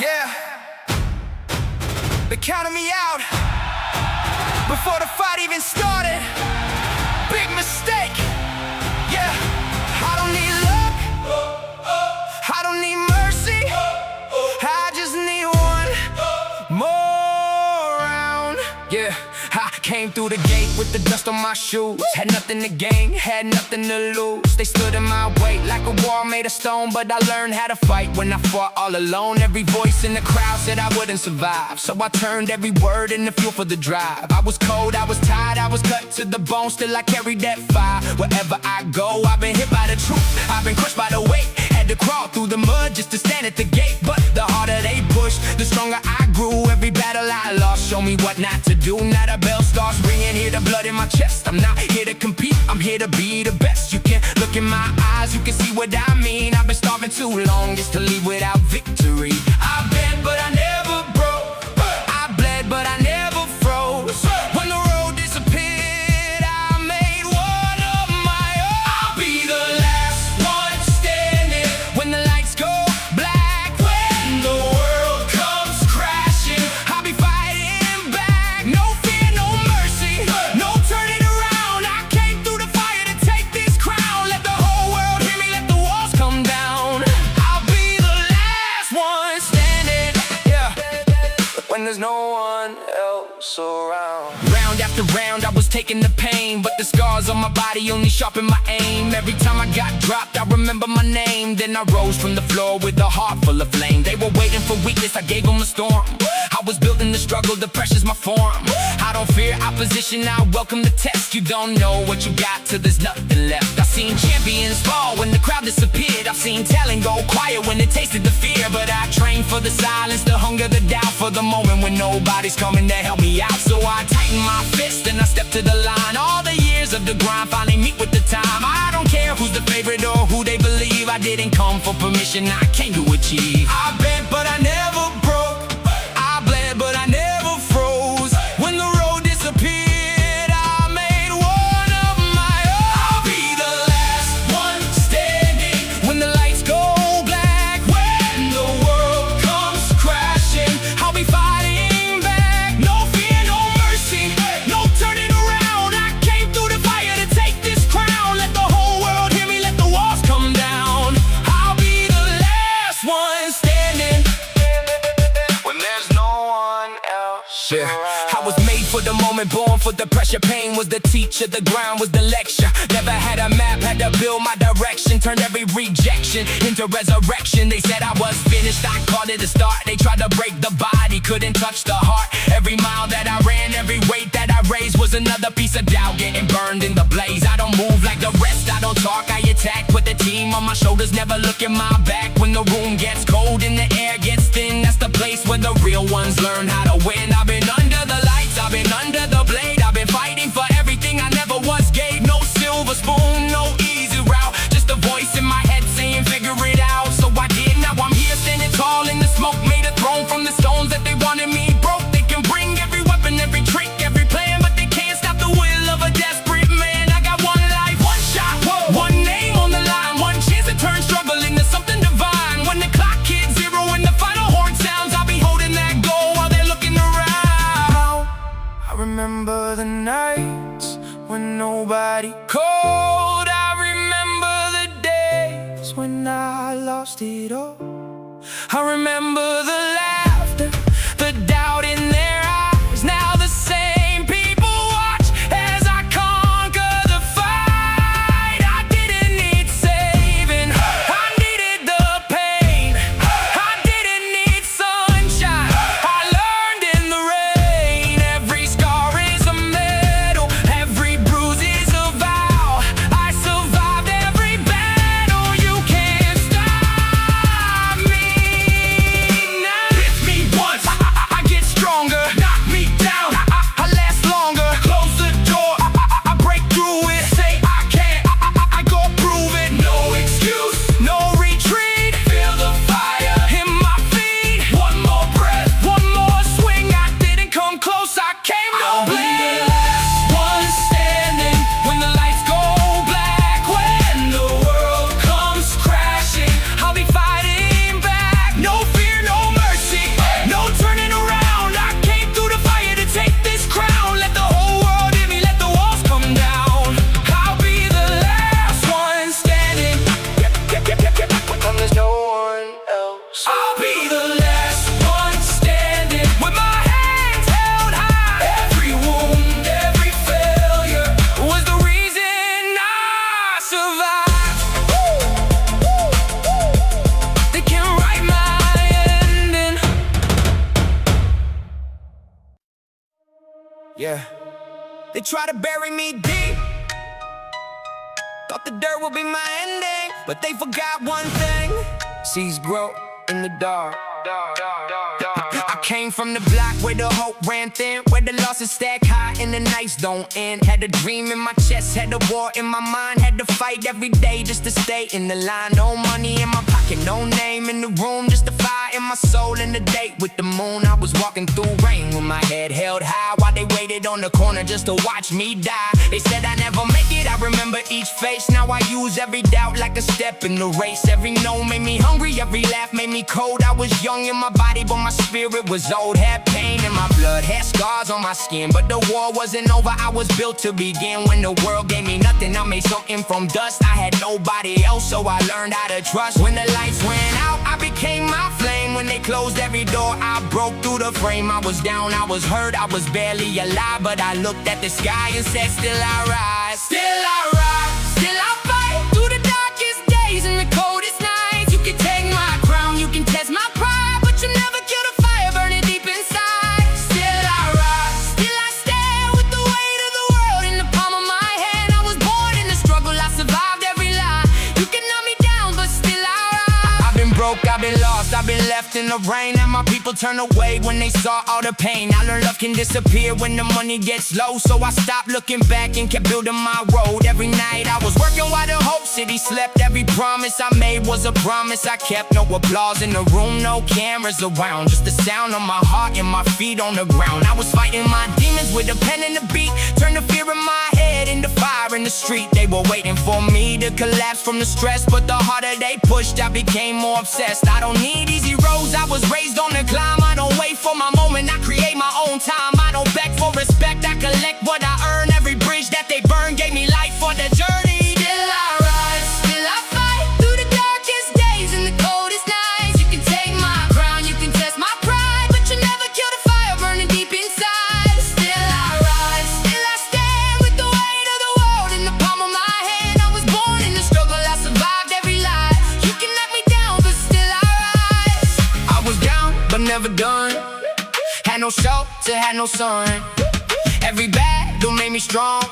Yeah, they counted me out before the fight even started. Big mistake. Yeah, I don't need luck, I don't need mercy, I just need one more round. Yeah, I came through the gate with the dust on my shoes. Had nothing to gain, had nothing to lose. They stood in my way like a wall made of stone, but I learned how to fight when I fought all alone. Every voice in the crowd said I wouldn't survive, so I turned every word into fuel for the drive. I was cold, I was tired, I was cut to the bone, still I carried that fire. Wherever I go, I've been hit by the truth, I've been crushed by the weight. Had to crawl through the mud just to stand at the gate, but the harder they pushed, the stronger I grew. Every battle I lost showed me what not to do. Now the bell starts ringing, hear the blood in my chest. I'm not here to compete, I'm here to be the best. You can look in my eyes, you can see what I mean. I've been starving too long just to leave without victory. I've been, but I never broke. I bled, but I never froze. When the road disappeared, I made one of my own. I'll be the last one standing when the lights go black. When the world comes crashing, I'll be fighting back. No fear, no mercy, no turning around. I came through the fire to take this crown. Let the whole world hear me, let the walls come down. I'll be the last one standing, yeah, when there's no one else around. Round after round, I was taking the pain, but the scars on my body only sharpen my aim. Every time I got dropped, I remember my name. Then I rose from the floor with a heart full of flame. They were waiting for weakness, I gave them a storm. I was built in the struggle, the pressure's my form. I don't fear opposition, I welcome the test. You don't know what you got till there's nothing left. I've seen champions fall when the crowd disappeared. I've seen talent go quiet when it tasted the fear. But I trained for the silence, the hunger, the doubt, for the moment when nobody's coming to help me out. So I tighten my fist and I step to the line. All the years of the grind finally meet with the time. I don't care who's the favorite or who they believe. I didn't come for permission, I came to achieve. I bent but I never broke, I bled but I never froze. When the road disappeared, I made one of my own. I'll be the last one standing when the lights go black. When the world comes crashing, I'll be fighting back. No fear, no mercy, no turning around. I came through the fire to take this crown. Let the whole world hear me, let the walls come down. I'll be the last one standing when there's no one else around. I was made for the moment, born for the pressure. Pain was the teacher, the ground was the lecture. Never had a map, had to build my direction. Turned every rejection into resurrection. They said I was finished, I called it a start. They tried to break the body, couldn't touch the heart. Every mile that I ran, every weight that I raised was another piece of doubt getting burned in the blaze. I don't move like the rest, I don't talk, I attack. Put the team on my shoulders, never look at my back. When the room gets cold and the air gets thin, that's the place where the real ones learn how to win. I've been under the lights, I've been under the blade. I've been fighting for everything I never once gave. No silver spoon, no easy route, just a voice in my head saying figure it out. So I did, now I'm here standing tall in the smoke. Made a throne from the stones that they wanted me broke. They can bring every weapon, every trick, every plan, but they can't stop the will of a desperate man. I got one life, one shot, one name on the line, one chance to turn struggle into something divine. When the clock hits zero and the final horn sounds, I'll be holding that goal while they're looking around. I remember the nights when nobody called. I remember the days when I lost it all. I remember the laughter, the doubt in their eyes. Now the same people watch as I conquer the fight. I didn't need saving, I needed the pain. I didn't need sunshine, I learned in the rain. Every scar is a medal, every bruise is a vow. I survived every battle, you can't stop me now. Hit me once, I'll be the last one standing with my hands held high. Every wound, every failure was the reason I survived. They can't write my ending. Yeah. They try to bury me deep. Thought the dirt would be my ending, but they forgot one thing. Seeds grow in the dark. I came from the block where the hope ran thin, where the losses stack high and the nights don't end. Had a dream in my chest, had a war in my mind. Had to fight every day just to stay in the line. No money in my pocket, no name in the room, just a fire in my soul and a date with the moon. I was walking through rain with my head held high while they waited on the corner just to watch me die. They said I never make it, I remember each face. Now I use every doubt like a step in the race. Every no made me hungry, every laugh made me cold. I was young in my body, but my spirit was old. Had pain in my blood, had scars on my skin, but the war wasn't over, I was built to begin. When the world gave me nothing, I made something from dust. I had nobody else, so I learned how to trust. When the lights went out, I became my flame. When they closed every door, I broke through the frame. I was down, I was hurt, I was barely alive, but I looked at the sky and said, still I rise. Still I rise, still I fight through the darkest days and the coldest nights. You can take my crown, you can test my pride, but you never kill the fire burning deep inside. Still I rise, still I stand with the weight of the world in the palm of my hand. I was born in the struggle, I survived every lie. You can knock me down, but still I rise. I've been broke, I've been lost, I've been left in the rain, and my people turn away when they saw all the pain. I learned love can disappear when the money gets low, so I stopped looking back and kept building my road. Every night I was working while the whole city slept. Every promise I made was a promise I kept. No applause in the room, no cameras around, just the sound of my heart and my feet on the ground. I was fighting my demons with a pen and a beat, turned the fear in my head into fire in the street. They were waiting for me to collapse from the stress, but the harder they pushed, I became more obsessed. I don't need easy roads, I was raised on the climb. I don't wait for my moment, I create my own time. I don't beg for respect, I collect what I earn. Every bridge that they burn gave me life for the journey. Still I rise, still I fight through the darkest days and the coldest nights. You can take my crown, you can test my pride, but you never kill the fire burning deep inside. Still I rise, still I stand with the weight of the world in the palm of my hand. I was born in the struggle, I survived every lie. You can knock me down, but still I rise. I was down, but never done. Had no shelter, had no sun. Every battle made me strong.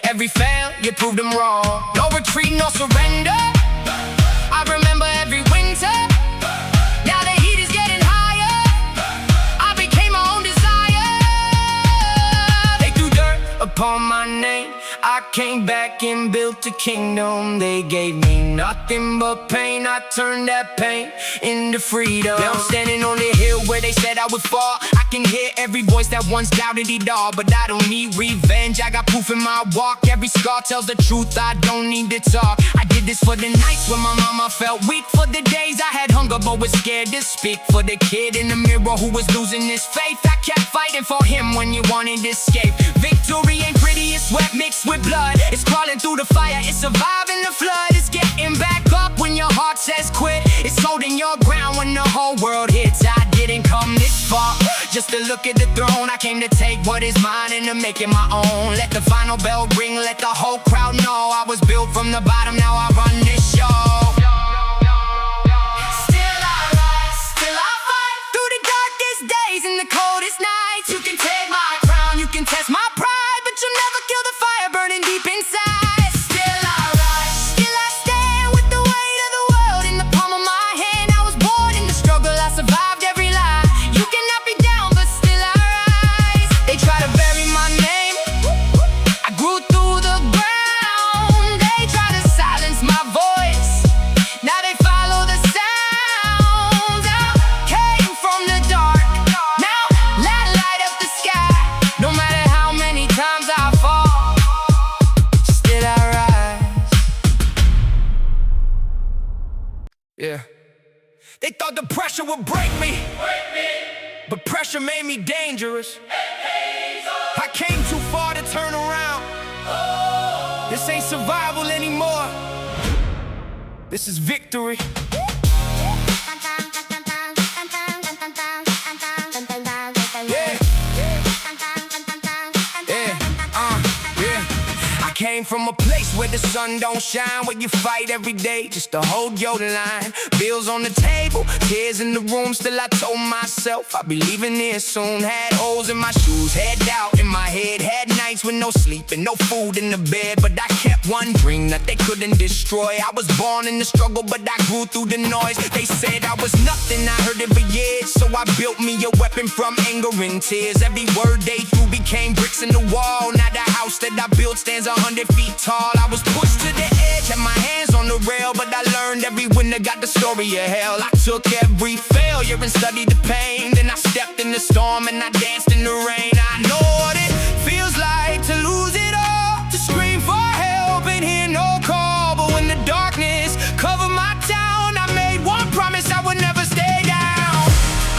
Every failure proved them wrong. No retreat, no surrender. I remember every winter. Now the heat is getting higher. I became my own desire. They threw dirt upon my name. I came back and built a kingdom. They gave me nothing but pain. I turned that pain into freedom. Now I'm standing on the hill where they said I would fall. I can hear every voice that once doubted it all, but I don't need revenge. I got proof in my walk. Every scar tells the truth, I don't need to talk. I did this for the nights when my mama felt weak, for the days I had hunger but was scared to speak, for the kid in the mirror who was losing his faith. I kept fighting for him when you wanted to escape. Victory ain't pretty, it's sweat mixed with blood. It's crawling through the fire, it's surviving the flood. It's getting back up when your heart says quit. It's holding your ground when the whole world hits. I didn't come this far just to look at the throne. I came to take what is mine and to make it my own. Let the final bell ring, let the whole crowd know I was built from the bottom, now I run this show. Still I rise, still I fight through the darkest days and the coldest nights. You can take my crown, you can test my pride, but you'll never kill the fire burning deep inside. Still I rise, still I stand with the weight of the world in the palm of my hand. I was born in the struggle, I survived every lie. You can knock me down, but still I rise. They try to bury my name, I grew through the ground. They try to silence my voice, now they follow the sounds. I came from the dark, now light up the sky. No matter how many times I fall, still I rise. Yeah. They thought the pressure would break me, but pressure made me dangerous. I came too far to turn around. This ain't survival anymore, this is victory. came from a place where the sun don't shine, where you fight every day just to hold your line. Bills on the table, tears in the room, still I told myself I'd be leaving here soon. Had holes in my shoes, had doubt in my head, had nights with no sleep and no food in the bed, but I kept one dream that they couldn't destroy. I was born in the struggle, but I grew through the noise. They said I was nothing, I heard it for years, so I built me a weapon from anger and tears. Every word they threw became bricks in the wall. Now the house that I built stands 100 feet tall. I was pushed to the edge, had my hands on the rail, but I learned every winner got the story of hell. I took every failure and studied the pain. Then I stepped in the storm and I danced in the rain. I know what it feels like to lose it all, to scream for help and hear no call. But when the darkness covered my town, I made one promise: I would never stay down.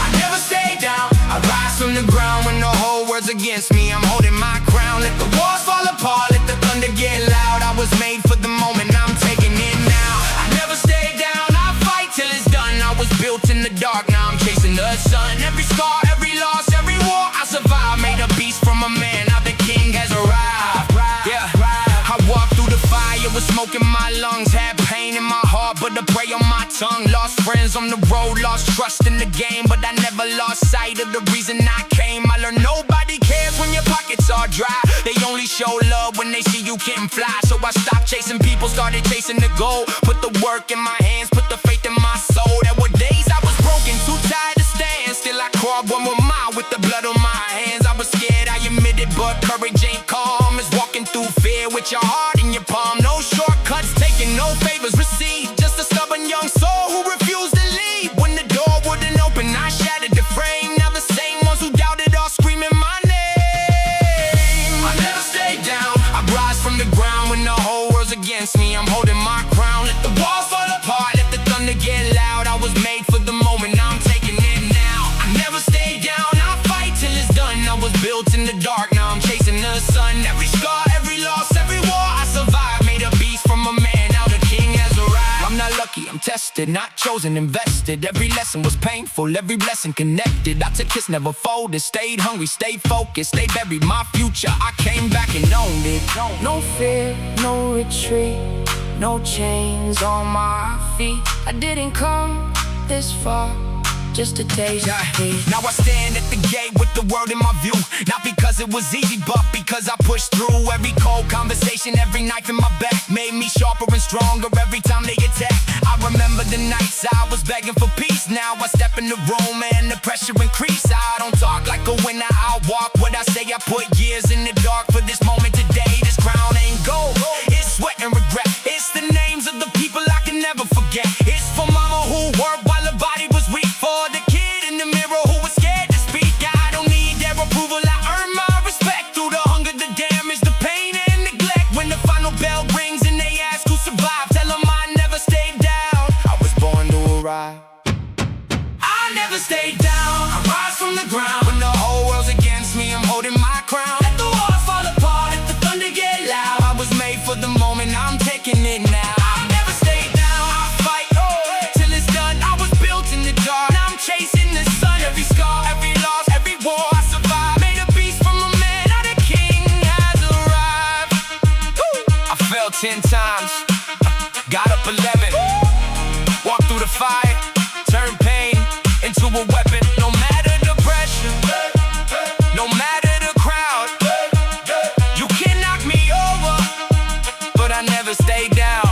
I never stay down. I rise from the ground when the whole world's against me. I'm holding my crown. Let the walls fall apart, let the thunder get loud. I was made for the moment, I'm taking it now. I never stay down, I fight till it's done. I was built in the dark, now I'm chasing the sun. Every scar, every loss, every war I survived. Made a beast from a man, now the king has arrived. Yeah, I walked through the fire with smoke in my lungs. Had pain in my heart, but a prey on my tongue. Lost friends on the road, lost trust in the game, but I never lost sight of the reason I came. I learned nobody cares when your pockets are dry. They only show love when they see you can fly. So I stopped chasing people, started chasing the goal. Put the work in my hands, put the faith in my soul. There were days I was broken, too tired to stand. Still I crawled 1 more mile with the blood on my hands. I was scared, I admit it, but courage ain't calm. It's walking through fear with your heart in your palm. No shortcuts taking, no favors received. Just a stubborn young soul who refused to leave. When the door wouldn't open, I shattered the frame. Now the same ones who doubted are screaming my name. I never stay down, I rise from the ground when the whole world's against me. I'm holding my crown. Let the walls fall apart, let the thunder get loud. I was made for the moment, now I'm taking it now. I never stay down, I fight till it's done. I was built in the dark, now I'm chasing the sun. Every scar, every loss, every war I survived. Made a beast from a man, now the king has arrived. I'm not lucky, I'm tested, not chosen, invested. Every lesson was painful, every blessing connected. I took hits, never folded, stayed hungry, stayed focused. They buried my future, I came back and owned it. No fear, no retreat, no chains on my feet. I didn't come this far just to taste it. Now I stand at the gate with the world in my view. Not because it was easy, but because I pushed through. Every cold conversation, every knife in my back made me sharper and stronger every time they attack. I remember the nights I was begging for peace. Now I step in the room and the pressure increase. I don't talk like a winner, I walk what I say. I put years in the dark for this moment today. This crown ain't gold, it's sweat and regret. It's the names of the people I can never forget. It's for mama who worked while her body was weak, for the kid in the mirror who was scared to speak. I don't need their approval, I earn my respect through the hunger, the damage, the pain and neglect. When the final bell rings and they ask who survived, tell them I never stayed down. I was born to arrive. I never stayed down, I rise from the ground. When the whole world's against me, I'm holding my crown. Let the walls fall apart, let the thunder get loud. I was made for the moment, I'm taking it now. I never stayed down, I fight till it's done. I was built in the dark, now I'm chasing the sun. Every scar, every loss, every war I survived. Made a beast from a man, now the king has arrived. I fell 10 times, got up 11. Walked through the fire, turned pain into a weapon. No matter the pressure, no matter the crowd, you can knock me over, but I never stay down.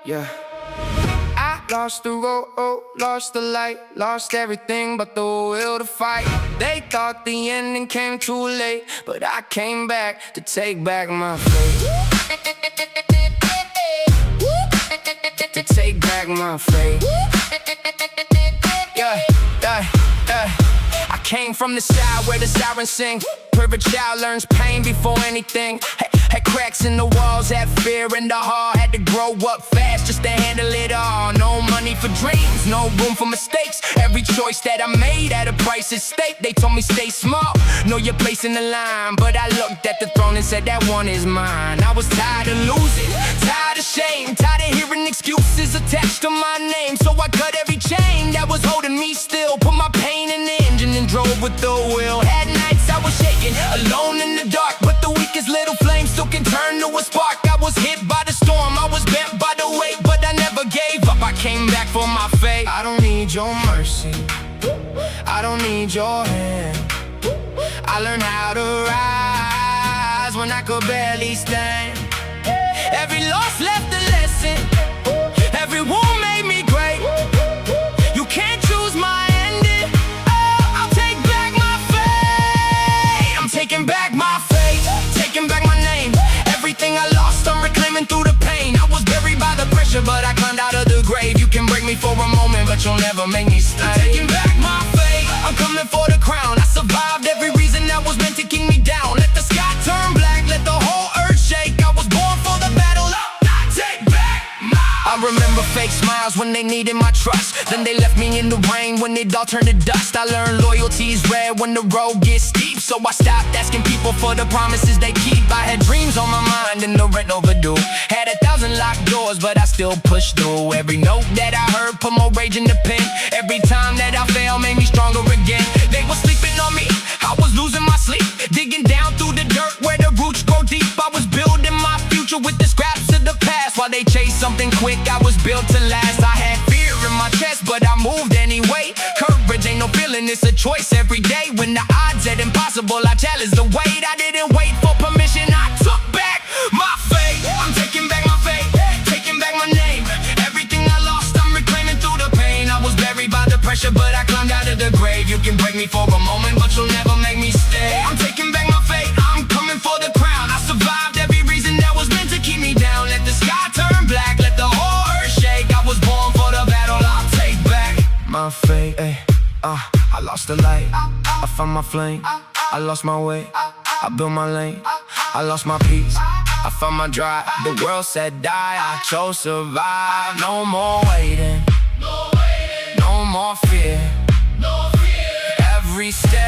Yeah. I lost the road, lost the light, lost everything but the will to fight. They thought the ending came too late, but I came back to take back my faith. To take back my faith. Yeah. I came from the side where the sirens sing. Perfect child learns pain before anything. Had cracks in the walls, had fear in the heart. Had to grow up fast just to handle it all. No money for dreams, no room for mistakes. Every choice that I made had a price at stake. They told me stay small, know your place in the line. But I looked at the throne and said that one is mine. I was tired of losing, tired of shame, tired of hearing excuses attached to my name. So I cut every chain that was holding me still. Put my pain in the engine and drove with the wheel. Had nights I was alone in the dark, but the weakest little flame still can turn to a spark. I was hit by the storm, I was bent by the weight, but I never gave up. I came back for my fate. I don't need your mercy, I don't need your hand. I learned how to rise when I could barely stand. Every loss left a lesson, every wound made me great. You can't choose my ending, oh, I'll take back my fate. I'm taking back my fate, taking back my name. Everything I lost, I'm reclaiming through the pain. I was buried by the pressure, but I climbed out of the grave. You can break me for a moment, but you'll never make me stay. I'm taking back my fate, I'm coming for the crown. I survived every reason that was meant to keep me down. Let the sky turn black, let the whole earth shake. I was born for the battle, I take back my. I remember fake smiles when they needed my trust. Then they left me in the rain when it all turned to dust. I learned loyalty's rare when the road gets steep, so I stopped asking people for the promises they keep. I had dreams on my mind and the rent overdue. Had 1,000 locked doors, but I still pushed through. Every note that I heard put more rage in the pen. Every time that I failed made me stronger again. They were sleeping on me, I was losing my sleep. Digging down through the dirt where the roots grow deep. I was building my future with the scraps of the past. While they chased something quick, I was built to last. I had fear in my chest, but I moved anyway. Courage ain't no feeling, it's a choice every day. When the odds said impossible, I challenged the weight. I didn't wait for permission, I took back my fate. I'm taking back my fate, taking back my name. Everything I lost, I'm reclaiming through the pain. I was buried by the pressure, but I climbed out of the grave. You can break me for a moment, but you'll never make me stay. I'm taking back my fate, I'm coming for the crown. I survived every reason that was meant to keep me down. Let the sky turn black, let the whole earth shake. I was born for the battle, I'll take back my fate. I lost the light, I found my flame. I lost my way, I built my lane. I lost my peace, I found my drive. The world said die, I chose survive. No more waiting, no more fear. Every step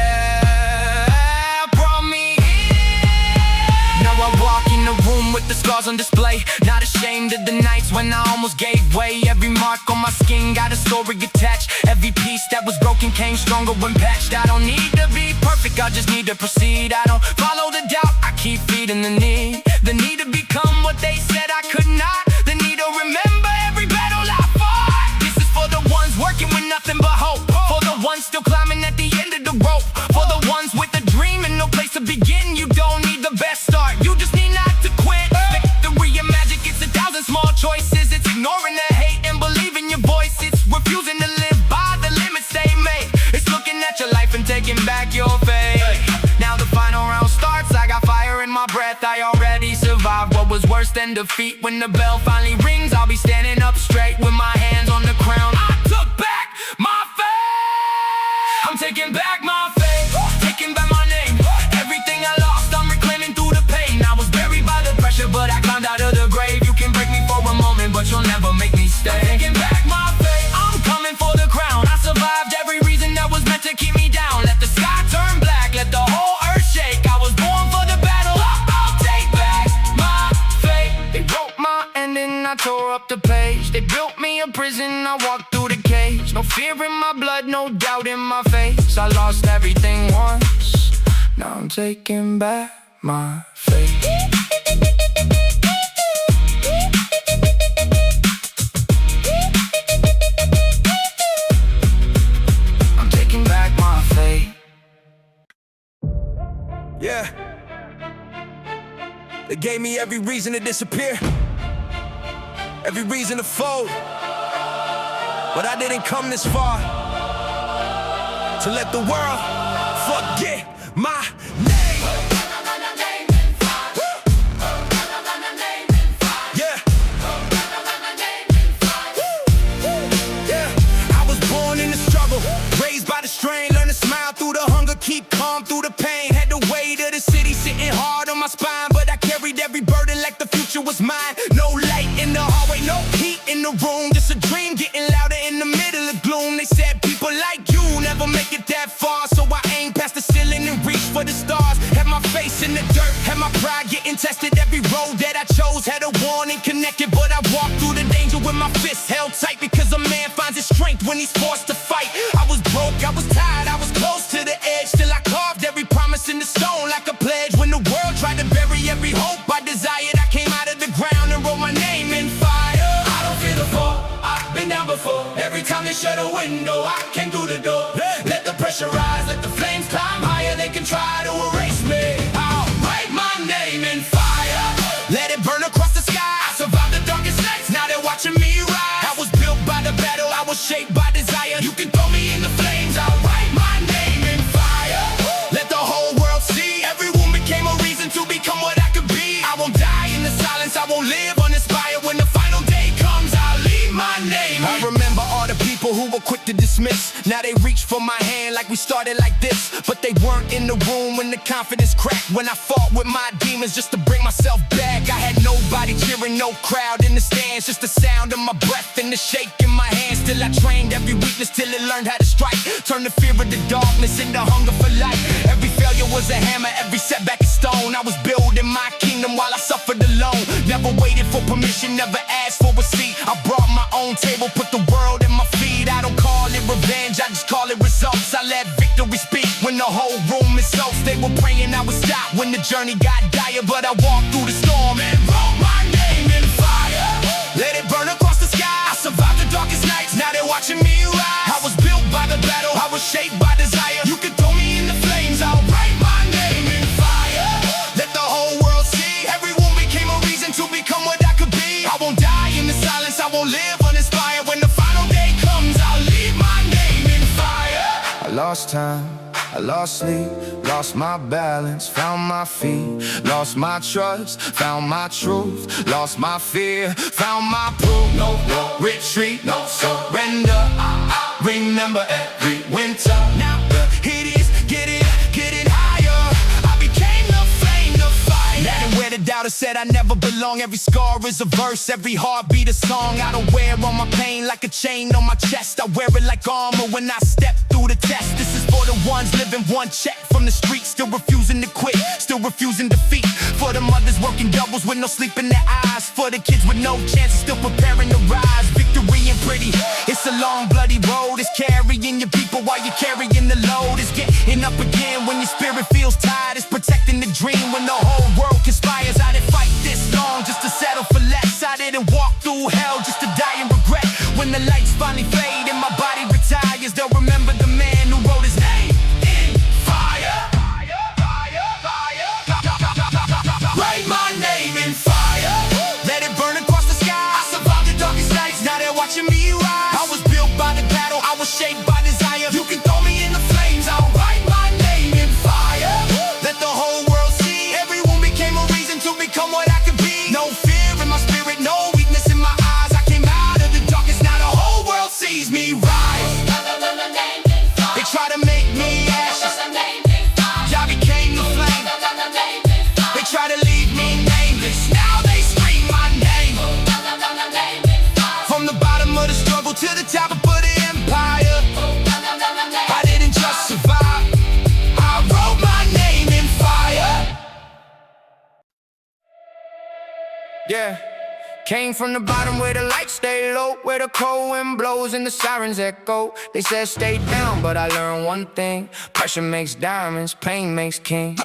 brought me here. Now I walk in the room with the scars on display. Not ashamed of the nights when I almost gave way. Every mark on my skin got a story attached. Every piece that was broken came stronger when patched. I don't need to be perfect, I just need to proceed. I don't follow the doubt, I keep feeding the need. The need to become what they said I could not. The need to remember every battle I fought. This is for the ones working with nothing but hope. For the ones still climbing at the end of the rope. For the ones with a dream and no place to begin. You don't need the best start, you just need not to quit. Victory and magic, it's 1,000 small choices. It's ignoring the hate and believing your voice. It's refusing to live by the limits they made. It's looking at your life and taking back your faith. Now the final round starts, I got fire in my breath. I already survived what was worse than defeat. When the bell finally rings, I'll be standing up straight with my hands on the crown. I took back my faith, I'm taking back my faith, taking back my name. Everything I lost, I'm reclaiming through the pain. I was buried by the pressure, but I climbed out of the grave. You can break me for a moment, but you'll never make me stay. I'm taking back my faith, I'm coming for the crown. I survived every reason that was meant to keep me down. Let the sky turn black, let the whole earth shake. I was born for the battle, I'll take back my fate. They wrote my ending, I tore up the page. They built me a prison, I walked through the cage. No fear in my blood, no doubt in my face. I lost everything once, now I'm taking back my faith. I'm taking back my faith. Yeah. They gave me every reason to disappear, every reason to fold. But I didn't come this far to let the world forget my name. Yeah. Yeah. I was born in the struggle, raised by the strain, learn to smile through the hunger, keep calm through the pain. Had the weight of the city sitting hard on my spine, but I carried every burden like the future was mine. No light in the hallway, no heat in the room, just a dream getting louder in the middle of gloom. They said people like you never make it that far, so I aimed past the ceiling and reached for the stars. Had my face in the dirt, had my pride getting tested. Every road that I chose had a warning connected, but I walked through the danger with my fists held tight, because a man finds his strength when he's forced to fight. I was broke, I was tired, I was close to the edge, still I carved every promise in the stone like a they shut a window, I came through the door. Let the pressure rise, let the flames climb higher. They can try to erase me. I'll write my name in fire. Let it burn across the sky. I survived the darkest nights, now they're watching me rise. I was built by the battle, I was shaped by desire. You can throw me in the flames, I'll write my name in fire. Let the whole world see, every wound became a reason to become what I could be. I won't die in the silence, I won't live uninspired. When the final day comes, I'll leave my name. I remember all the people who were quick to dismiss. Now they reach for my hand like we started like this. But they weren't in the room when the confidence cracked. When I fought with my demons just to bring myself back. I had nobody cheering, no crowd in the stands. Just the sound of my breath and the shake in my hands. Still I trained every weakness till it learned how to strike. Turn the fear of the darkness into hunger for light. Every failure was a hammer, every setback a stone. I was building my kingdom while I suffered alone. Never waited for permission, never asked for a seat. I brought my own table, put the world in my feet. I don't call it revenge, I just call it results. I let victory speak when the whole room is so. They were praying I would stop when the journey got dire. But I walked through the storm and wrote my name in fire. Let it burn across the sky. I survived the darkest nights, now they're watching me rise. I was built by the battle, I was shaped by desire. You can throw me in the flames, I'll write my name in fire. Let the whole world see, everyone became a reason to become what I could be. I won't die in the silence, I won't live uninspired. When the final day comes, I'll leave my name in fire. I lost time, I lost sleep, lost my balance, found my feet. Lost my trust, found my truth. Lost my fear, found my proof. No retreat, no surrender. I remember every winter. Now the hit is, get it higher. I became the flame, the fire. Letting where the doubter said I never belong. Every scar is a verse, every heartbeat a song. I don't wear on my pain like a chain on my chest. I wear it like armor when I step through the test. This is for the ones living one check from the street, still refusing to quit, still refusing defeat. For the mothers working doubles with no sleep in their eyes. For the kids with no chance, still preparing to rise. Victory ain't pretty, it's a long bloody road. It's carrying your people while you're carrying the load. It's getting up again when your spirit feels tired. It's protecting the dream when the whole world conspires. I didn't fight this long just to settle for less. I didn't walk through hell just to die in regret. When the lights finally fade and my body retires, they'll remember the man who wrote his name in fire. Write my name in fire. Let it burn across the sky. I survived the darkest nights, now they're watching me rise. I was built by the battle, I was shaped by desire. You can throw me in the flames, I'll write my name in fire. Let the whole world see, everyone became a reason to become what I could be. No fear in my spirit, no weakness in my eyes. I came out of the darkness, now the whole world sees me rise. They try to make me ashes, I became the flame. They try to leave me nameless, now they scream my name. From the bottom of the struggle to the top of the empire, I didn't just survive, I wrote my name in fire. Yeah. Came from the bottom where the lights stay low, where the cold wind blows and the sirens echo. They said stay down, but I learned one thing: pressure makes diamonds, pain makes king.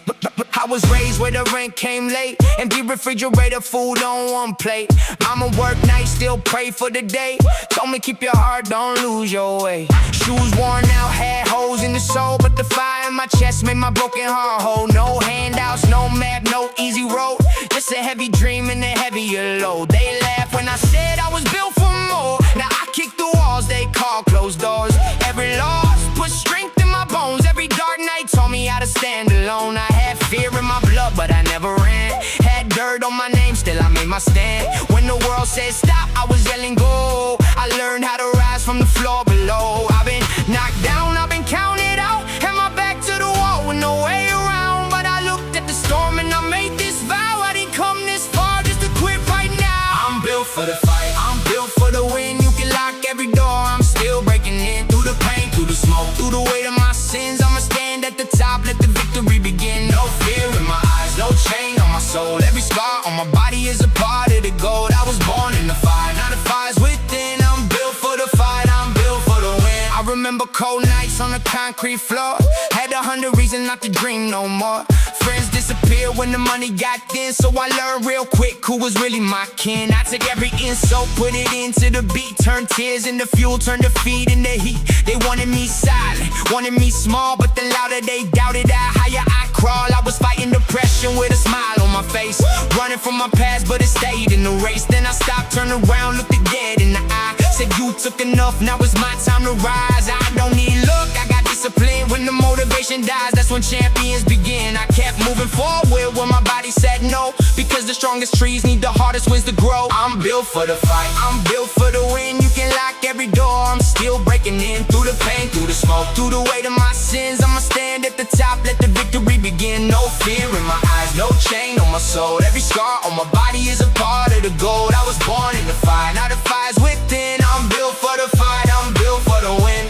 I was raised where the rent came late, empty refrigerator, food on one plate. I'ma work nights, still pray for the day. Told me keep your heart, don't lose your way. Shoes worn out, had holes in the sole, but the fire in my chest made my broken heart whole. No handouts, no map, no easy road, just a heavy dream and a heavier load. They laughed when I said I was built for more. Now I kick the walls they call closed doors. Every loss put strength in my bones. Every dark night taught me how to stand alone. I had fear in my blood, but I never ran. Had dirt on my name, still I made my stand. When the world said stop, I was yelling go. I learned how to rise from the floor below. I've been knocked down, I've been counted out, had my back to the wall with no way around. But I looked at the storm and I made this vow: I didn't come this far just to quit right now. I'm built for the fight, I'm built for the win. You can lock every door, I'm still breaking in. Through the pain, through the smoke, through the weight of my sins, I'ma stand at the top, let the victory begin. No fear in my eyes, no chain on my soul. Every scar on my body is a part of the gold. I was born in the fire, now the fire's within. I'm built for the fight, I'm built for the win. I remember cold nights on the concrete floor, had 100 reasons not to dream no more. friends disappear when the money got thin. So I learned real quick who was really my kin. I took every insult, put it into the beat, turned tears into fuel, turned defeat into heat. They wanted me silent, wanted me small, but the louder they doubted, the higher I crawl. I was fighting depression with a smile on my face, running from my past, but it stayed in the race. Then I stopped, turned around, looked it dead in the eye, said you took enough, now it's my time to rise. I don't need luck, I got discipline. When the motivation dies, that's when champions begin. I kept moving forward when my body said no, because the strongest trees need the hardest winds to grow. I'm built for the fight, I'm built for the win. You can lock every door, I'm still breaking in. Through the pain, through the smoke, through the weight of my sins, I'ma stand at the top, let the victory begin. No fear in my eyes, no chain on my soul. Every scar on my body is a part of the gold. I was born in the fire, now the fire's within. I'm built for the fight, I'm built for the win.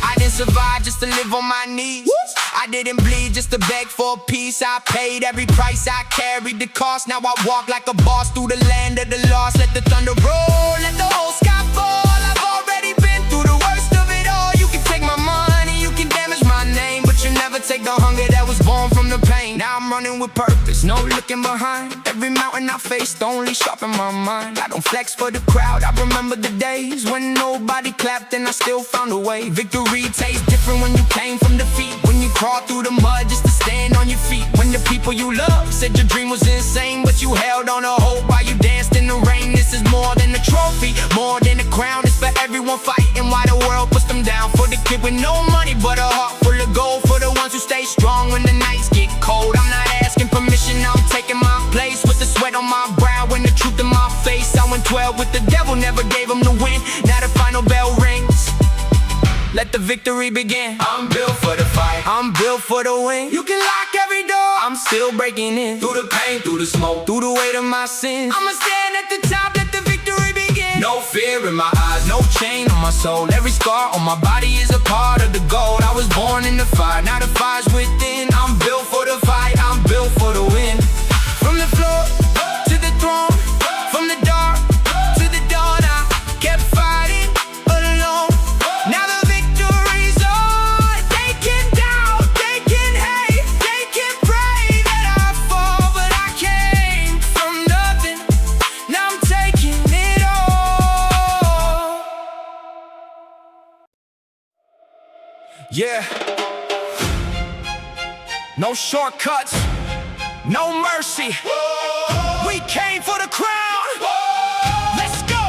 I didn't survive just to live on my knees. I didn't bleed just to beg for peace. I paid every price, I carried the cost. Now I walk like a boss through the land of the lost. Let the thunder roll, let the whole sky fall. I've already been through the worst of it all. You can take my money, you can damage my name, but you never take the hunger that was born from the pain. Now I'm running with purpose, no looking behind. Every mountain I faced only sharpen my mind. I don't flex for the crowd, I remember the days when nobody clapped and I still found a way. Victory tastes different when you came from defeat, when you crawled through the mud just to stand on your feet. When the people you love said your dream was insane, but you held on to hope while you danced in the rain. This is more than a trophy, more than a crown. It's for everyone fighting while the world puts them down. For the kid with no money but a heart full of gold. For the ones who stay strong when the nights get cold. I'm not asking permission, I'm taking my place. With the sweat on my brow and the truth in my face. I went 12 with the devil, never gave him the win. Now the final bell rings, let the victory begin. I'm built for the fight, I'm built for the win. You can lock every door, I'm still breaking in. Through the pain, through the smoke, through the weight of my sins, I'ma stand at the top, let the victory begin. No fear in my eyes, no chain on my soul. Every scar on my body is a part of the gold. I was born in the fire, now the fire's within. I'm built for the fight, I'm built for the win. From the floor to the throne, from the dark to the dawn, I kept fighting alone. Now the victory's on. They can doubt, they can hate, they can pray that I fall, but I came from nothing, now I'm taking it all. Yeah. No shortcuts, no mercy. We came for the crown. Let's go.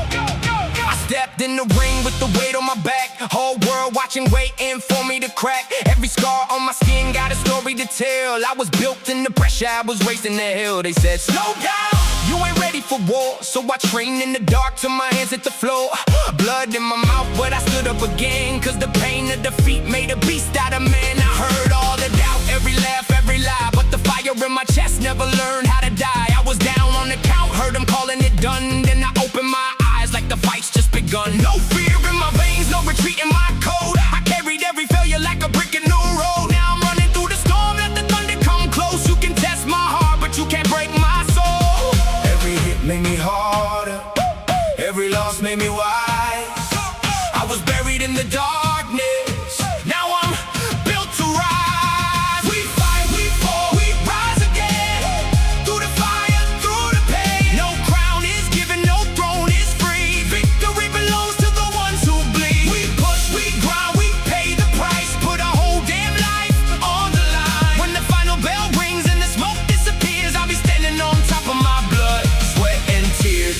I stepped in the ring with the weight on my back. Whole world watching, waiting for me to crack. Every scar on my skin got a story to tell. I was built in the pressure, I was raised in the hill. They said, slow down, you ain't ready for war. So I trained in the dark till my hands hit the floor. Blood in my mouth, but I stood up again. Cause the pain of defeat made a beast out of man. I heard all the doubt, every laugh, every lie, but the fire in my chest never learned how to die. I was down on the count, heard them calling it done. Then I opened my eyes like the fight's just begun. No fear in my veins, no retreat in my code. I carried every failure like a brick in new road. Now I'm running through the storm, let the thunder come close. You can test my heart, but you can't break my soul. Every hit made me harder, every loss made me wise. I was buried in the darkness, now I'm built to rise. We fight, we fall, we rise again. Through the fire, through the pain. No crown is given, no throne is free. Victory belongs to the ones who bleed. We push, we grind, we pay the price. Put our whole damn life on the line. When the final bell rings and the smoke disappears, I'll be standing on top of my blood, sweat and tears.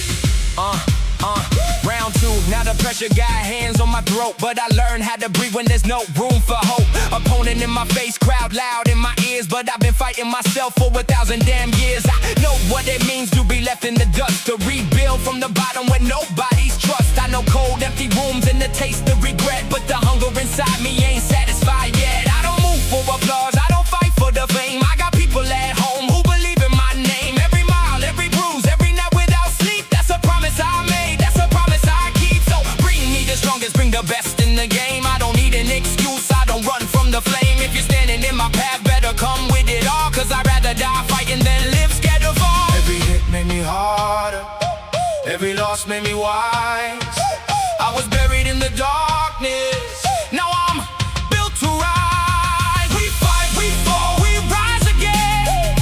Round two, now the pressure got hands on my throat, but I learned how to breathe when there's no room for hope. Opponent in my face, crowd loud in my ears, but I've been fighting myself for 1,000 damn years. I know what it means to be left in the dust, to rebuild from the bottom with nobody's trust. I know cold, empty rooms and the taste of regret, but the hunger inside me ain't satisfied yet. I don't move for applause, I don't fight for the fame. I got people at home who believe in my name. Every mile, every bruise, every night without sleep, that's a promise I made, that's a promise I keep. So bring me the strongest, bring the best in the game. I don't need an excuse, I don't run from the flame. If you're standing in my path, better come with it all, cause I'd rather die fighting than live scared of fall. Every hit made me harder, every loss made me wise. I was buried in the darkness, now I'm built to rise. We fight, we fall, we rise again.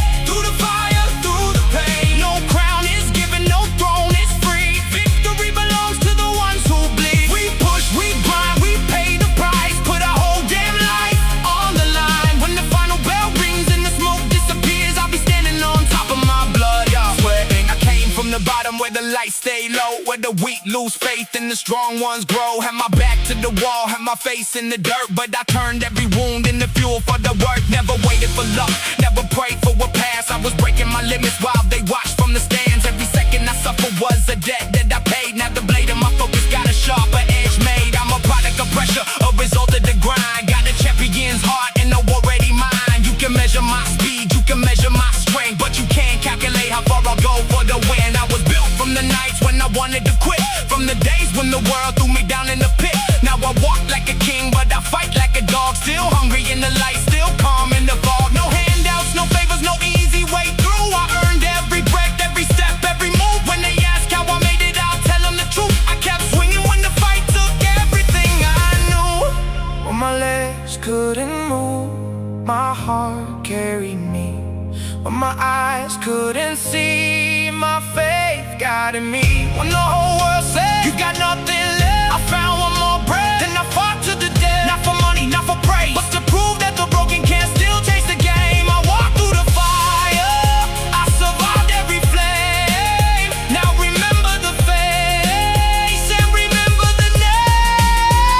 where the weak lose faith and the strong ones grow. Had my back to the wall, had my face in the dirt, but I turned every wound into fuel for the work. Never waited for luck, never prayed for what passed. I was breaking my limits while they watched from the stands. Every second I suffered was a debt that I paid. Now the blade of my focus got a sharper edge made. I'm a product of pressure, a result of the grind. Got a champion's heart and no already mine. You can measure my speed, you can measure my strength, but you can't calculate how far I'll go for the win. I was built from the nights when I wanted to quit, from the days when the world threw me down in the pit. Now I walk like a king, but I fight like a dog. Still hungry in the light, still calm in the fog. No handouts, no favors, no easy way through. I earned every breath, every step, every move. When they ask how I made it, I'll tell them the truth. I kept swinging when the fight took everything I knew. When my legs couldn't move, my heart carried me. When my eyes couldn't see, my faith guided me. When the whole world said, you got nothing left, I found one more breath, then I fought to the death. Not for money, not for praise, but to prove that the broken can still change the game. I walked through the fire, I survived every flame. Now remember the face and remember the name.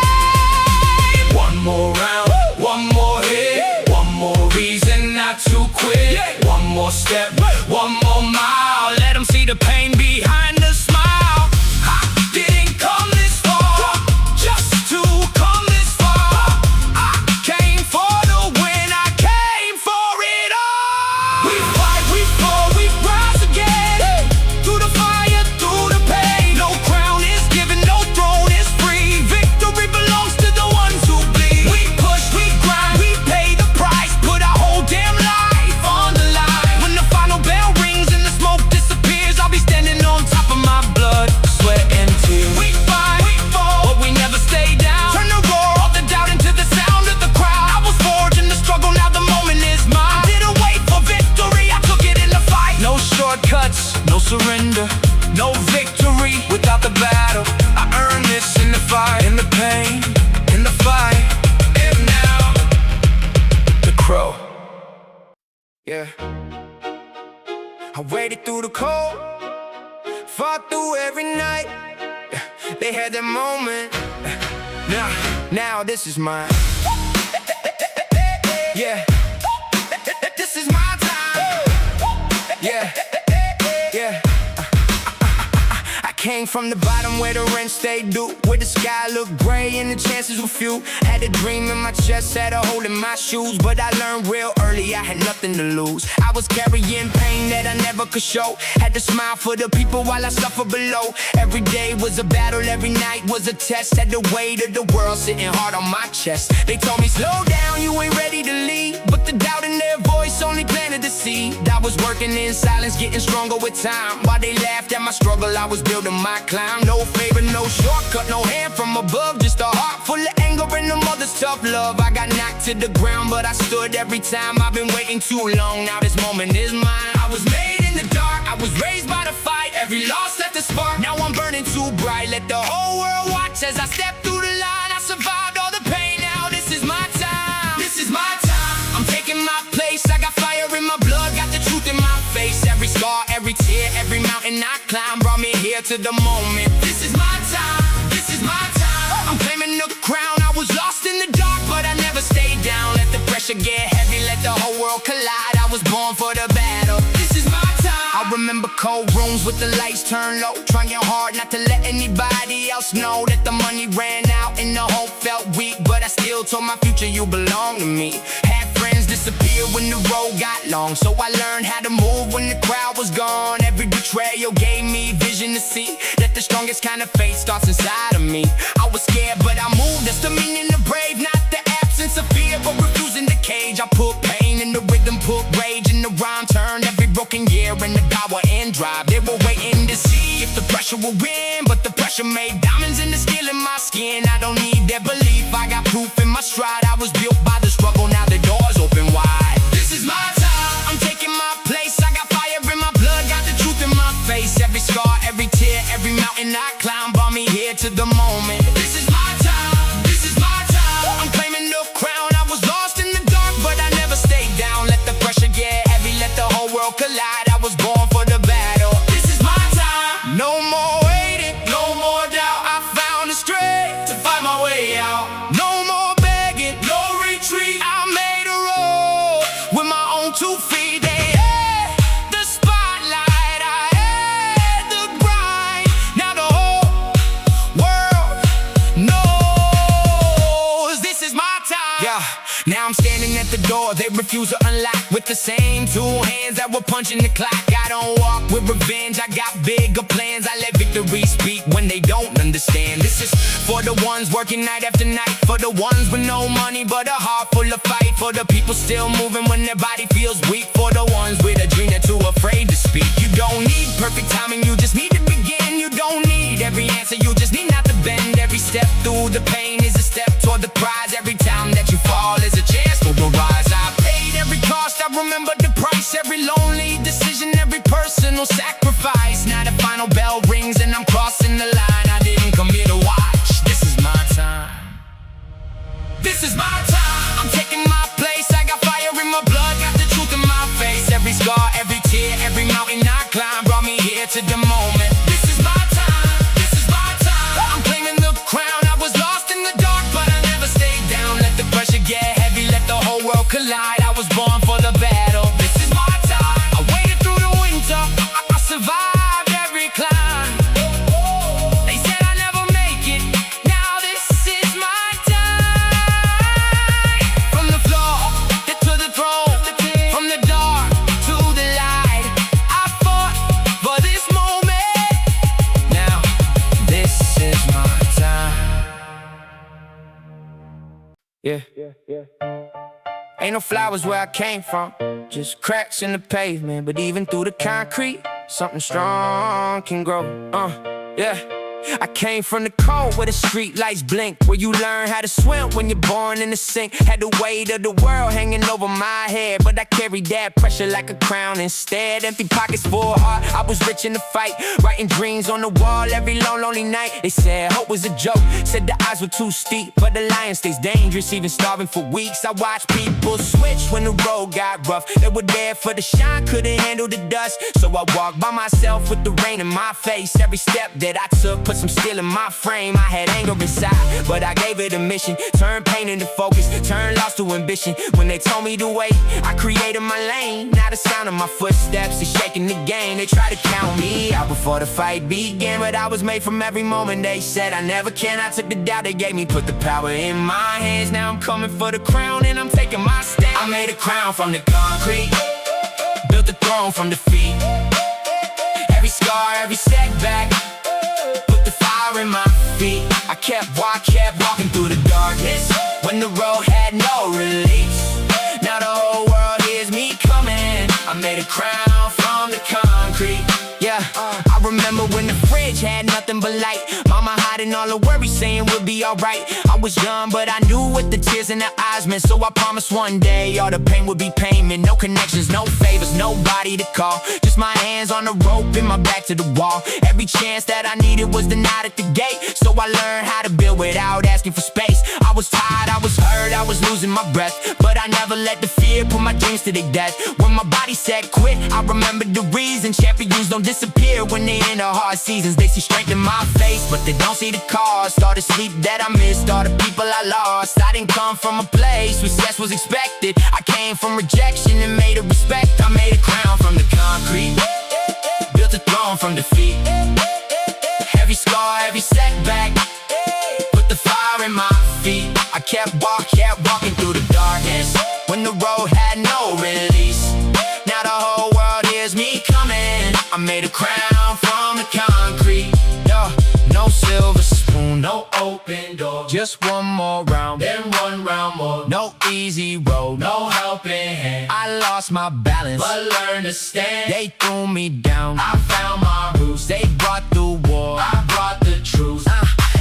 One more round, one more hit, one more reason not to quit. One more step, one more mile. Let them see the pain behind the smile. I didn't come this far just to come this far. I came for the win, I came for it all. We fight, we fall, we rise again. Through the fire, through the pain. No crown is given, no throne is free. Victory belongs to the ones who bleed. We push, we grind, we pay the price. Put our whole damn life on the line. When the final bell rings and the smoke disappears, I'll be standing on top of my blood, sweat and tears. We fight, we fall, but we never stay down. Turn the roar, all the doubt into the sound of the crowd. I was forged in the struggle, now the moment is mine. I didn't wait for victory, I took it in the fight. No shortcuts, no surrender, no victory without the battle. I earned this in the fight, in the pain, in the fight. And now, the crow. Yeah, I waited through the cold, fought through every night. They had their moment. Now this is mine. Yeah, this is my time. Yeah, yeah. I came from the bottom where the rent stayed due, where the sky looked gray and the chances were few. Had a dream in my chest, had a hole in my shoes, but I learned real early I had nothing to lose. I was carrying pain that I never could show. Had to smile for the people while I suffered below. Every day was a battle, every night was a test. Had the weight of the world sitting hard on my chest. They told me slow down, you ain't ready to lead, but the doubt in their voice only planted the seed. I was working in silence, getting stronger with time. While they laughed at my struggle, I was building my climb. No favor, no shortcut, no hand from above, just a heart full of anger and a mother's tough love. I got knocked to the ground, but I stood every time. I've been waiting too long, now this moment is mine. I was made in the dark, I was raised by the fight. Every loss left a spark, now I'm burning too bright. Let the whole world watch as I step through the line. I survived all the pain, now this is my time. This is my time, I'm taking my place. I got fire in my blood, got the truth in my face. Every scar, every tear, every mountain I climb brought me here to the moment. This is my time, this is my time. I'm claiming the crown, I was lost in the dark, but I never stayed down. Let the pressure get heavy, let the whole world collide. I was born for the battle, this is my time. I remember cold rooms with the lights turned low, trying hard not to let anybody else know that the money ran out and the hope felt weak, but I still told my future you belong to me. Had friends disappear when the road got long, so I learned how to move when the crowd was gone. Every betrayal gave me vision to see that the strongest kind of faith starts inside of me. I was scared but I moved, that's the meaning of brave. Not the absence of fear but refusing to cage. I put pain in the rhythm, put rage in the rhyme. Turned every broken year into power and drive. They were waiting to see if the pressure would win, but the pressure made diamonds in the steel in my skin. I don't need their belief, I got proof in my stride. I was built by the struggle, now the doors open wide. This is my time, I'm taking my place. I got fire in my blood, got the truth in my face. Every scar, every tear, every mountain I climb brought me here to the moment. This is my time, this is my time. I'm claiming the crown, I was lost in the dark, but I never stayed down. Let the pressure get heavy, let the whole world collide. I was born for the battle. This is my time, no more waiting. Now I'm standing at the door, they refuse to unlock. With the same two hands that were punching the clock. I don't walk with revenge, I got bigger plans. I let victory speak when they don't understand. This is for the ones working night after night, for the ones with no money but a heart full of fight, for the people still moving when their body feels weak, for the ones with a dream they're too afraid to speak. You don't need perfect timing, you just need to begin. You don't need every answer, you just need not to bend. Every step through the pain is a step toward the prize. Every time that you fall is a chance to rise. I paid every cost, I remember the price. Every lonely decision, every personal sacrifice. Now the final bell rings and I'm crossing the line. I didn't come here to watch, this is my time. This is my time, I'm taking my place. I got fire in my blood, got the truth in my face. Every scar, every tear, every mountain I climb brought me here to the moment. This is my time, this is my time. I'm claiming the crown, I was lost in the dark, but I never stayed down. Let the pressure get heavy, let the whole world collide. I was born for the battle, this is my time. I waited through the winter, I survived every climb. They said I'd never make it, now this is my time. From the floor to the throne, from the dark to the light, I fought for this moment. Now this is my time. Yeah. Ain't no flowers where I came from, just cracks in the pavement. But even through the concrete, something strong can grow. Yeah. I came from the cold where the street lights blink, where you learn how to swim when you're born in the sink. Had the weight of the world hanging over my head, but I carried that pressure like a crown instead. Empty pockets, full heart, I was rich in the fight, writing dreams on the wall every lonely night. They said hope was a joke, said the odds were too steep, but the lion stays dangerous, even starving for weeks. I watched people switch when the road got rough. They were there for the shine, couldn't handle the dust. So I walked by myself with the rain in my face. Every step that I took put some steel in my frame. I had anger inside, but I gave it a mission. Turned pain into focus, turned loss to ambition. When they told me to wait, I created my lane. Now the sound of my footsteps is shaking the game. They tried to count me out before the fight began, but I was made from every moment they said I never can. I took the doubt they gave me, put the power in my hands. Now I'm coming for the crown and I'm taking my stand. I made a crown from the concrete, built the throne from defeat. Every scar, every setback, in my feet. I kept walking through the darkness when the road had no release. Now the whole world hears me coming. I made a crown from the concrete. Yeah, I remember when the fridge had nothing but light. Mama hiding all the worries, saying we'll be alright. I was young, but I knew what the tears in her eyes meant. So I promised one day all the pain would be payment. No connections, no favors, nobody to call. Just my hands on the rope and my back to the wall. Every chance that I needed was denied at the gate. So I learned how to build without asking for space. I was tired, I was hurt, I was losing my breath, but I never let the fear put my dreams to their death. When my body said quit, I remembered the reason. Champions don't disappear when they in the hard seasons. They see strength in my face, but they don't see the cost. All the sleep that I missed, all the people I lost. I didn't come from a place where success was expected. I came from rejection and made a respect. I made a crown from the concrete, built a throne from defeat. Every scar, every setback, put the fire in my feet. I kept walking through the darkness when the road had no release. Now the whole world hears me coming. I made a crown from the concrete. Yeah, no silver spoon, no open door. Just one more round, then one round more. No easy road, no helping hand. I lost my balance, but learned to stand. They threw me down, I found my roots. They brought the war, I brought the truth.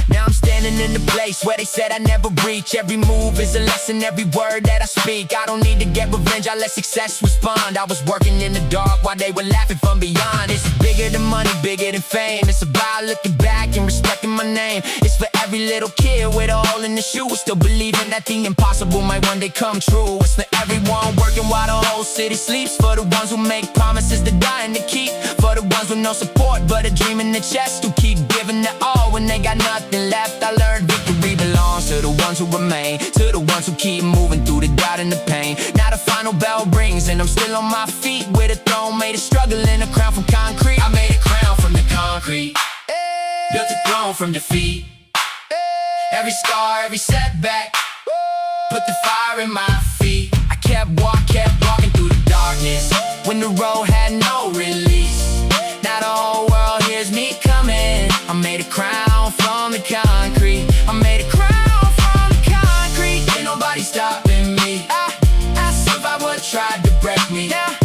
Now I'm standing in the place where they said I never reach. Every move is a lesson, every word that I speak. I don't need to get revenge, I let success respond. I was working in the dark while they were laughing from beyond. It's bigger than money, bigger than fame. It's about looking back and respecting my name. It's for every little kid with a hole in the shoe, still believing that the impossible might one day come true. It's for everyone working while the whole city sleeps. For the ones who make promises they're dying to keep. For the ones with no support but a dream in their chest, who keep giving their all when they got nothing left. I learned victory belongs to the ones who remain, to the ones who keep moving through the doubt and the pain. Now the final bell rings and I'm still on my feet, with a throne made of struggle and a crown from concrete. I made a crown from the concrete, built a throne from defeat. Every scar, every setback, put the fire in my feet. I kept walking through the darkness when the road had no release. Now the whole world hears me coming. I made a crown from the concrete. I made a crown from the concrete. Ain't nobody stopping me. I survived what tried to break me. Now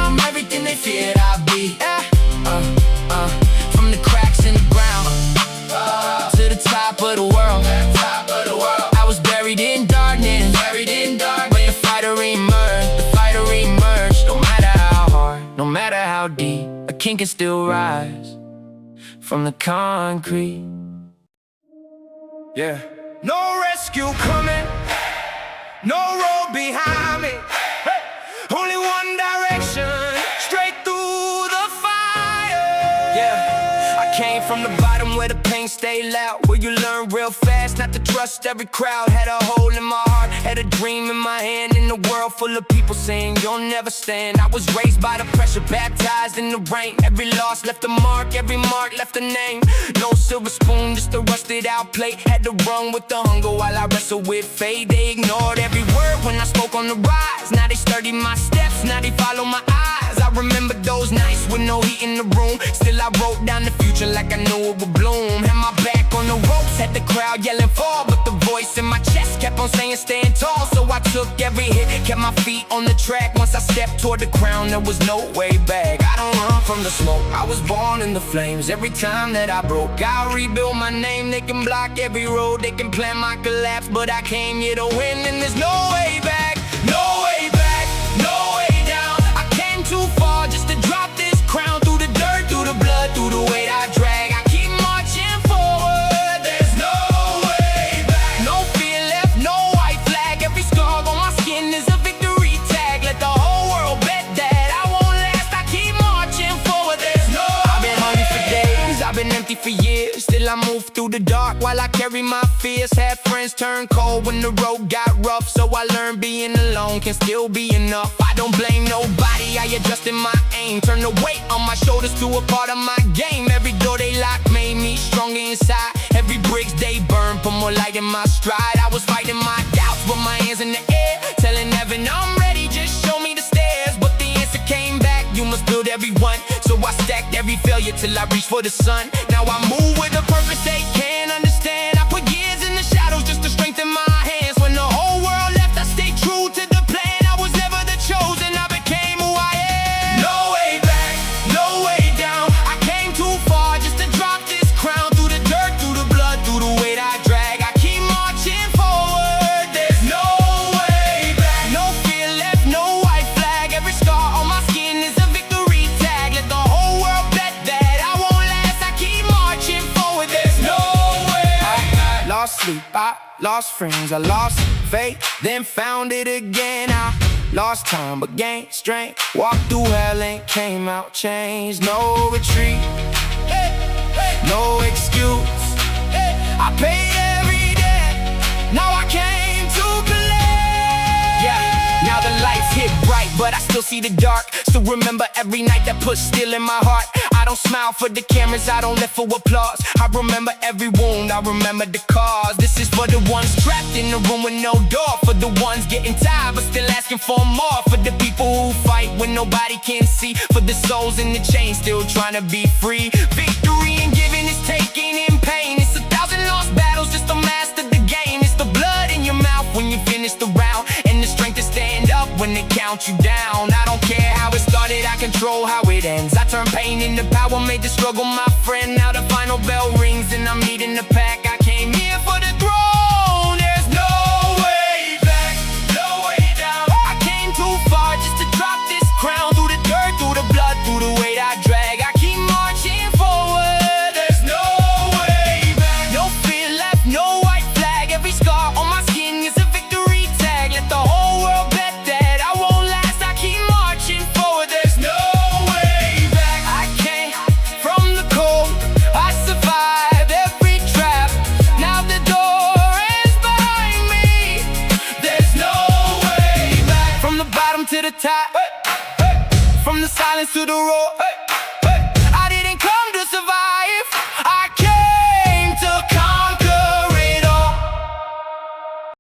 I'm everything they feared I'd be. From the cracks in the ground to the top of the world. I was buried in darkness. But the fighter emerged. No matter how hard, no matter how deep, a king can still rise from the concrete. Yeah. No rescue coming, no road behind me. Only one direction, straight through the fire. Yeah, I came from the bottom where the pain stayed loud, where you learn real fast not to trust every crowd. Had a hole in my heart, had a dream in my hand, in a world full of people saying you'll never stand. I was raised by the pressure, baptized in the rain. Every loss left a mark, every mark left a name. No silver spoon, just a rusted out plate. Had to run with the hunger while I wrestled with fate. They ignored every word when I spoke on the rise. Now they study my steps, now they follow my eyes. I remember those nights with no heat in the room. Still I wrote down the future like I knew it would bloom. Had my back on the ropes, had the crowd yelling fall, but the voice in my chest kept on saying stand tall. So I took every hit, kept my feet on the track. Once I stepped toward the crown, there was no way back. I don't run from the smoke, I was born in the flames. Every time that I broke, I rebuilt my name. They can block every road, they can plan my collapse, but I came here to win, and there's no way back. No way back, no way down. I came too far just to drop this crown. Through the dirt, through the blood, through the weight I drag, I keep marching forward. There's no way back. No fear left, no white flag. Every scar on my skin is a victory tag. Let the whole world bet that I won't last. I keep marching forward. There's no I've been hungry for days, I've been empty for years. Still I move through the dark while I carry my fears. Had friends turn cold when the road got rough, so I learned being alone can still be enough. I don't blame nobody, I adjusted my aim. Turned the weight on my shoulders to a part of my game. Every door they locked made me stronger inside. Every bricks they burned put more light in my stride. I was fighting my doubts with my hands in the air, telling heaven I'm ready, just show me the stairs. But the answer came back, you must build every one. So I stacked every failure till I reached for the sun. Now I move with a purpose they can't understand. I put years in the shadows just to strengthen my hands. When the whole world left, I stayed true to the plan. I was never the chosen, I became who I am. No way back, no way down. I came too far just to drop this crown. Through the dirt, through the blood, through the weight I drag, I keep marching forward. There's no way back. No fear left, no white flag. Every scar on my skin is a victory tag. Let the whole world bet that I won't last. I keep marching forward. There's no way. I lost sleep, I lost friends, I lost faith, then found it again. I lost time but gained strength. Walked through hell and came out changed. No retreat, no excuse. I paid every debt, now I came to play. Yeah, now the lights hit bright, but I still see the dark. Still remember every night that put steel in my heart. I don't smile for the cameras, I don't live for applause. I remember every wound, I remember the cause. This is for the ones trapped in the room with no door. For the ones getting tired but still asking for more. For the people who fight when nobody can see. For the souls in the chains still trying to be free. Victory in giving is taking in pain. It's 1,000 lost battles just to master the game. It's the blood in your mouth when you finish the round, and the strength to stand up when they count you down. I don't care how it started, I control how it ends. I turn pain into power, made the struggle my friend. Now the final bell rings and I'm leading the pack. I came here for the throne. There's no way back, no way down. I came too far just to drop this crown. Through the dirt, through the blood, through the weight I drag, I keep marching forward. There's no way back. No fear left, no white flag. Every scar on my skin is a victory tag. Let the whole world bet that I won't last. I keep marching forward. There's no way back. I came from the cold, I survived every trap. Now the door is behind me. There's no way back. From the bottom to the top, from the silence to the roar.